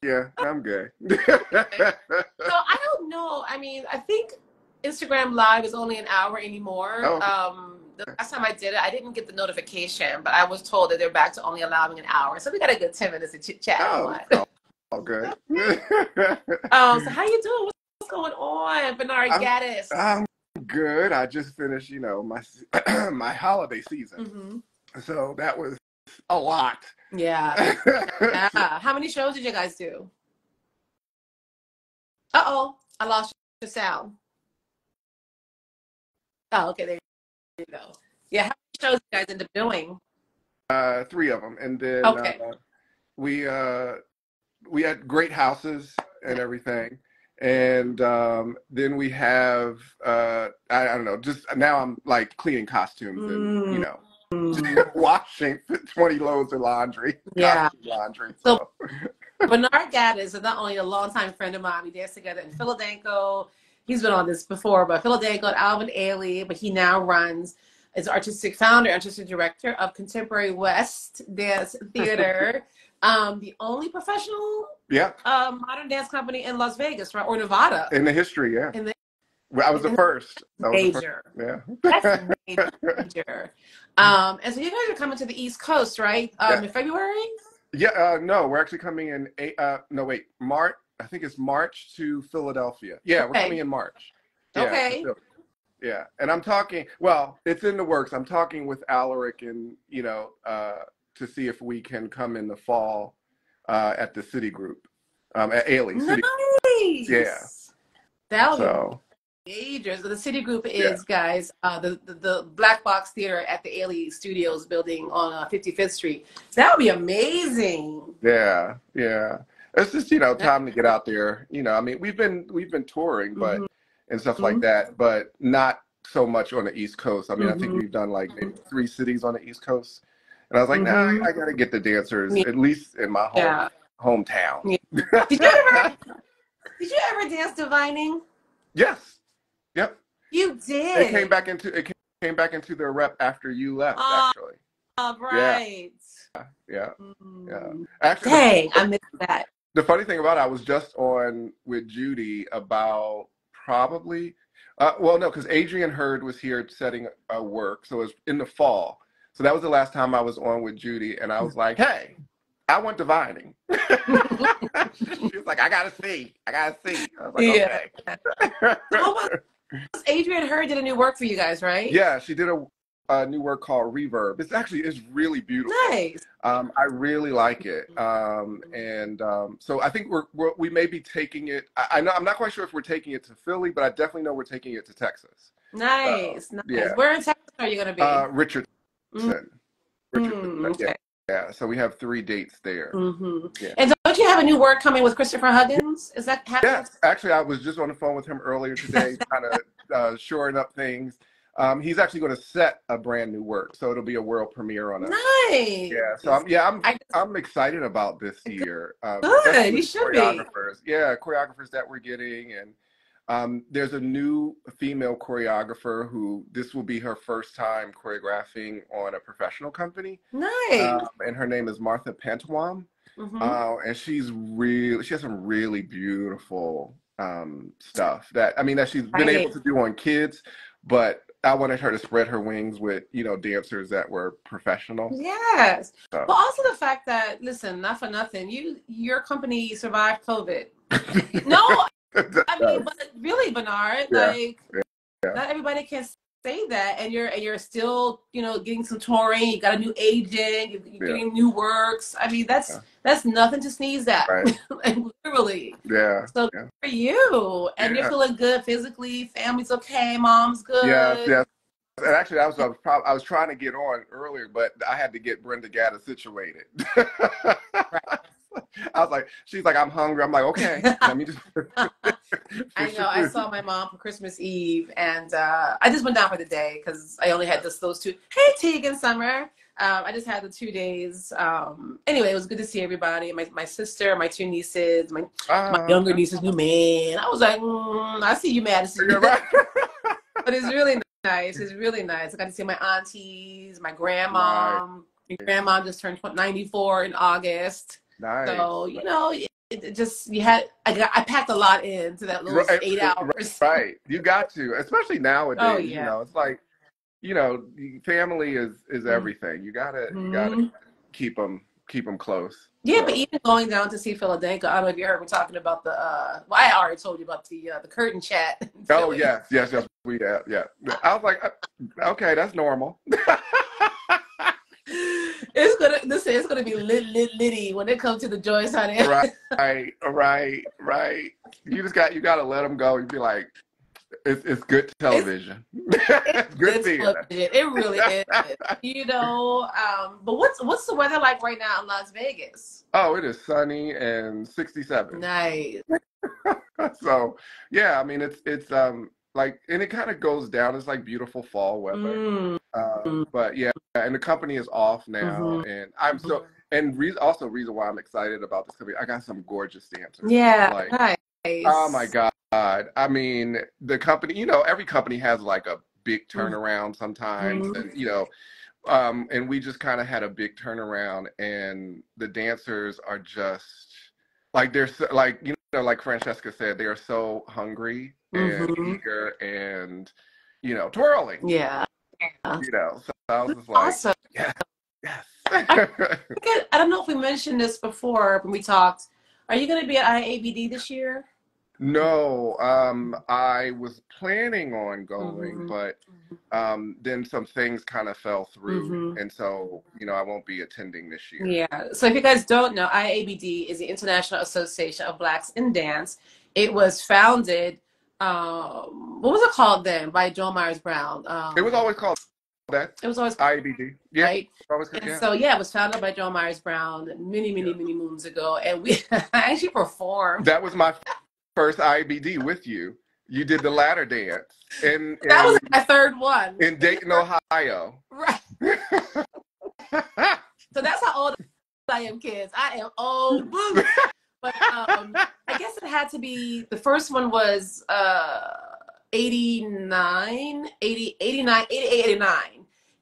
Yeah, I'm good. So I don't know. I mean, I think Instagram Live is only an hour anymore. Oh. The last time I did it, I didn't get the notification, but I was told that they're back to only allowing an hour. So we got a good 10 minutes to chit chat. All good. So how you doing? What's going on, Bernard Gaddis? I'm good. I just finished, you know, my my holiday season. So that was a lot. Yeah. How many shows did you guys do? Uh-oh, I lost your sound. Oh, okay, there you go. Yeah, how many shows you guys end up doing? 3 of them, and then we had great houses and everything, and then we have I don't know, just now I'm like cleaning costumes and you know washing 20 loads of laundry. Laundry. So Bernard Gaddis is not only a longtime friend of mine. We danced together in Philadelphia. He's been on this before, but Philadelphia and Alvin Ailey, but he now is artistic founder, artistic director of Contemporary West Dance Theater, the only professional modern dance company in Las Vegas, right? Or Nevada. In the history, I was the first. Major. That's major. And so you guys are coming to the East Coast, right? In February? Yeah, no, we're actually coming in, March. I think it's March to Philadelphia. Yeah, we're coming in March. Okay. Yeah, and I'm talking, well, it's in the works. I'm talking with Alaric and, you know, to see if we can come in the fall at the City Group, at Ailey. Nice. Yeah. That would be major. So the City Group is, guys, the Black Box Theater at the Ailey Studios building on 55th Street. That would be amazing. Yeah. It's just, you know, time to get out there. You know, I mean, we've been touring, but and stuff like that, but not so much on the East Coast. I mean, I think we've done like maybe 3 cities on the East Coast, and I was like, nah, I gotta get the dancers at least in my hometown. Yeah. Did you ever dance divining? Yes. Yep. You did. It came back into their rep after you left, actually. Right. Yeah. Actually, dang, I missed that. The funny thing about it, I was just on with Judy about probably, because Adrian Hurd was here setting work, so it was in the fall. So that was the last time I was on with Judy, and I was like, hey, I want divining. She was like, I gotta see. I was like, okay. Adrian Hurd did a new work for you guys, right? Yeah, she did a new work called Reverb. It's really beautiful. Nice. I really like it. So I think we may be taking it. I'm not quite sure if we're taking it to Philly, but I definitely know we're taking it to Texas. Nice. Yeah. Where in Texas are you going to be? Richardson. Okay. Yeah. So we have 3 dates there. Yeah. And don't you have a new work coming with Christopher Huggins? Is that happening? Yes. Actually, I was just on the phone with him earlier today, kind of shoring up things. He's actually going to set a brand new work, so it'll be a world premiere on it. Nice. Yeah. So I'm excited about this year. Good. You should be. Yeah, choreographers that we're getting, and There's a new female choreographer who this will be her first time choreographing on a professional company. Nice. And her name is Martha Pantawam. And she has some really beautiful stuff that she's been able to do on kids, but I wanted her to spread her wings with, dancers that were professional. Yes. So. But also the fact that, listen, not for nothing, your company survived COVID. No, I mean, but really, Bernard, not everybody can say that, and you're still, getting some touring. You got a new agent, you're getting new works. I mean, that's nothing to sneeze at, like, literally. Yeah. So good for you, and you're feeling good physically. Family's okay. Mom's good. Yeah. And actually, I was trying to get on earlier, but I had to get Bernard Gaddis situated. I was like, she's like, I'm hungry. I'm like, okay, let me just. I know. I saw my mom for Christmas Eve, and I just went down for the day because I only had those two. Hey, Tegan, Summer. I just had the 2 days. Anyway, it was good to see everybody. My sister, my 2 nieces, my younger niece's new man. I was like, I see you, Madison. Right. But it's really nice. It's really nice. I got to see my aunties, my grandma. Right. My grandma just turned 94 in August. Nice. So, it just, I packed a lot into that little 8 hours. Right. You got to, especially nowadays, oh, yeah. It's like, family is everything. You gotta keep them close. Yeah, so. But even going down to see Philadelphia, I don't know if you heard me talking about I already told you about the curtain chat. Oh, yes. Yeah. I was like, okay, that's normal. It's gonna be litty when it comes to the joints, honey. Right. You gotta let them go. You'd be like, it's good television. It's good television. It really is. But what's the weather like right now in Las Vegas? Oh, it is sunny and 67. Nice. So yeah, it's like, and it kind of goes down. It's like beautiful fall weather. But yeah, and the company is off now, and I'm so. And reason why I'm excited about this company, I got some gorgeous dancers. Yeah, nice. Oh my God. The company, every company has like a big turnaround sometimes, and and we just kind of had a big turnaround, and the dancers are just like, they're so, like, like Francesca said, they are so hungry and eager and, twirling. Yeah. So I was just like, awesome. Yes. I don't know if we mentioned this before when we talked. Are you going to be at IABD this year? No, I was planning on going, but then some things kind of fell through, and so I won't be attending this year. Yeah. So if you guys don't know, IABD is the International Association of Blacks in Dance. It was founded. What was it called then? By Joan Myers Brown. It was always called that. It was always IABD. Yeah. Right. So it was founded by Joan Myers Brown many moons ago, and I actually performed. That was my first IBD with you. You did the ladder dance. That was my third one. In Dayton, Ohio. Right. So that's how old I am, kids. I am old. But I guess it had to be, the first one was 89.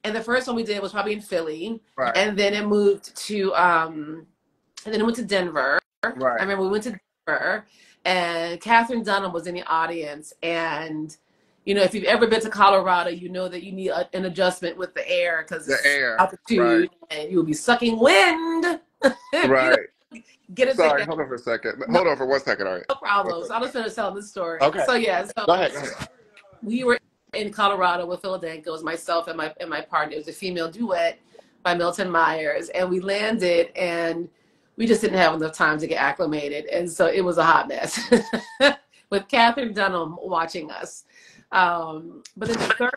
And the first one we did was probably in Philly. Right. And then it moved to, Denver. Right. I remember we went to Denver. And Catherine Dunham was in the audience. And, if you've ever been to Colorado, you know that you need an adjustment with the air because it's altitude, and you'll be sucking wind. Right. Get it Sorry, together. hold on for a second. Hold on for 1 second. All right. No problem. So I'll just finish telling this story. Okay. So Go ahead. We were in Colorado with Philadelphia. It was myself and my partner. It was a female duet by Milton Myers, and we landed and we just didn't have enough time to get acclimated. And so it was a hot mess with Catherine Dunham watching us. But then the third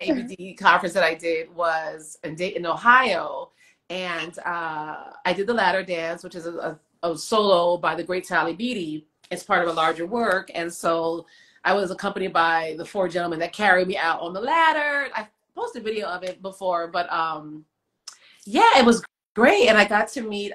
ABD conference that I did was in Dayton, Ohio. And I did the ladder dance, which is a solo by the great Sally Beatty. It's part of a larger work. And so I was accompanied by the 4 gentlemen that carried me out on the ladder. I posted a video of it before, but it was great. And I got to meet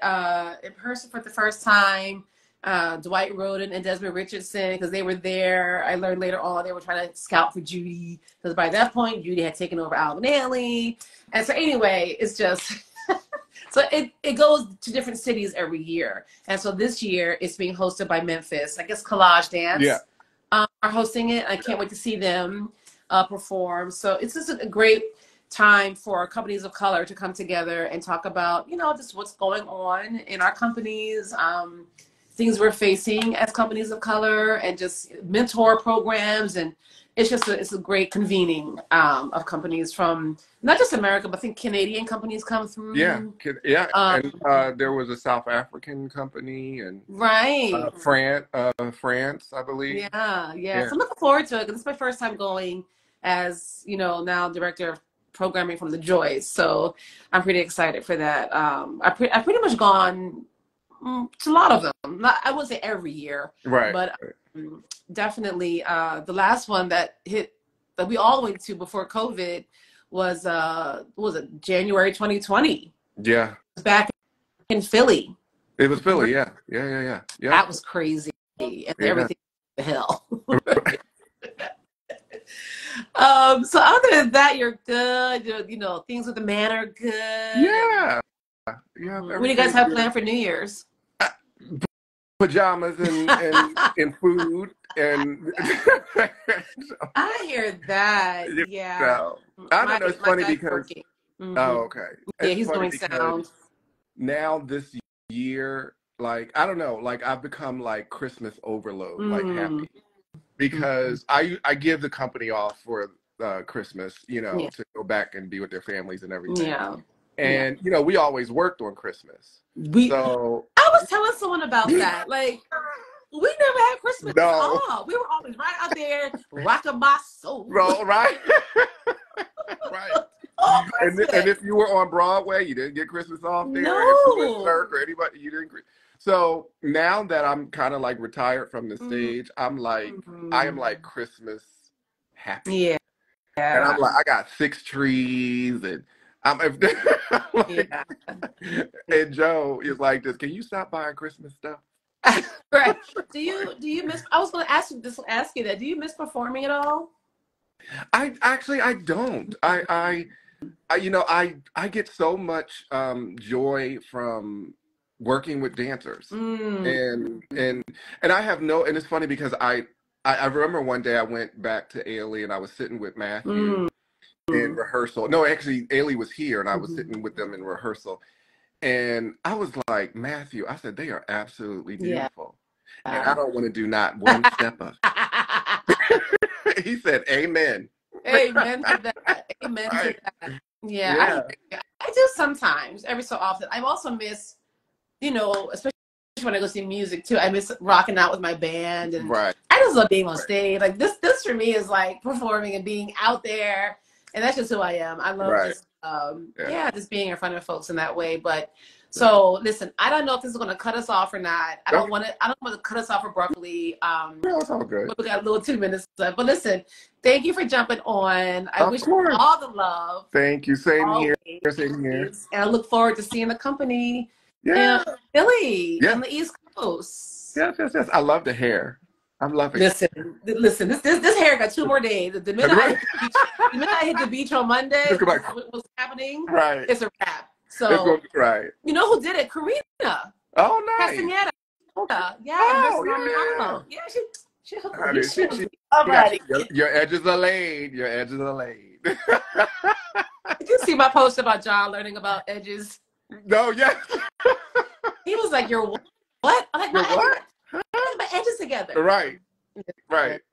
in person for the first time Dwight Rhoden and Desmond Richardson, because they were there. I learned later on they were trying to scout for Judy, because by that point Judy had taken over Alvin Ailey. And so anyway, it's just so it goes to different cities every year. And so this year it's being hosted by Memphis. I guess Collage Dance are hosting it. I can't wait to see them perform. So it's just a great time for companies of color to come together and talk about, you know, just what's going on in our companies, things we're facing as companies of color, and just mentor programs. And it's just it's a great convening of companies from not just America, but I think Canadian companies come through. And there was a South African company, and France, I believe. Yeah. So I'm looking forward to it, because it's my first time going as, you know, now director of programming from the Joys. So I'm pretty excited for that. I've pretty much gone to a lot of them. I wouldn't say every year, but definitely the last one that we all went to before COVID was what was it, January 2020? Yeah, it was back in Philly. It was Philly, yeah. That was crazy, and everything the hell. So other than that, you're good. You know, things with the man are good. Yeah. What do you guys have planned for New Year's? Pajamas and food and. I hear that. Yeah. So, I don't know. It's funny because. Oh, okay. Yeah, he's doing sound. Now this year, like, I don't know, like I've become like Christmas overload, like happy, because I give the company off for Christmas, you know, to go back and be with their families and everything. Yeah. And you know, we always worked on Christmas. So I was telling someone about that. Like, we never had Christmas off. We were always right out there rocking my soul. Right. And if you were on Broadway, you didn't get Christmas off there. No. If you were Cirque or anybody, you didn't. So now that I'm kind of like retired from the stage, I'm like, I am like Christmas happy. Yeah. And I'm like, I got 6 trees, and I'm like, and Joe is like this. Can you stop buying Christmas stuff? Right. Do you miss? I was going to ask you that. Do you miss performing at all? I don't. I you know, I get so much joy from working with dancers, and I have no. And it's funny because I remember one day I went back to Ailey and I was sitting with Matthew in rehearsal. No, actually Ailey was here and I was sitting with them in rehearsal, and I was like, Matthew, I said, they are absolutely beautiful, and I don't want to do not one step of it. He said, Amen. Amen to that. Amen to that. Yeah. I do sometimes, every so often. I've also missed, you know, especially when I go see music too, I miss rocking out with my band, and I just love being on stage. Like this for me is like performing and being out there, and that's just who I am. I love just just being in front of folks in that way. But so listen, I don't know if this is going to cut us off or not. I don't want to cut us off abruptly. No, it's all good. We got a little 2 minutes left. But listen, thank you for jumping on. I wish you all the love. Thank you. Same here. Same here. And I look forward to seeing the company in Philly on the East Coast. Yes. I love the hair. I'm loving it. Listen. This hair got 2 more days. The minute I hit the beach on Monday, what's happening? Right. It's a wrap. So, you know who did it? Karina. Oh, nice. Castaneda. She hooked me. Your edges are laid. Your edges are laid. Did you see my post about John learning about edges? No, yes. He was like, "You're what?" I'm like, my edges together. Right.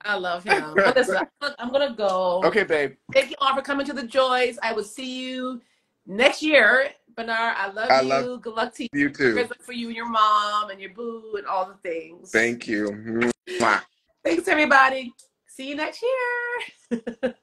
I love him. But listen, I'm gonna go. Okay, babe. Thank you all for coming to the Joys. I will see you next year. Bernard, I love you. Good luck to you. You too. Good luck for you and your mom and your boo and all the things. Thank you. Thanks, everybody. See you next year.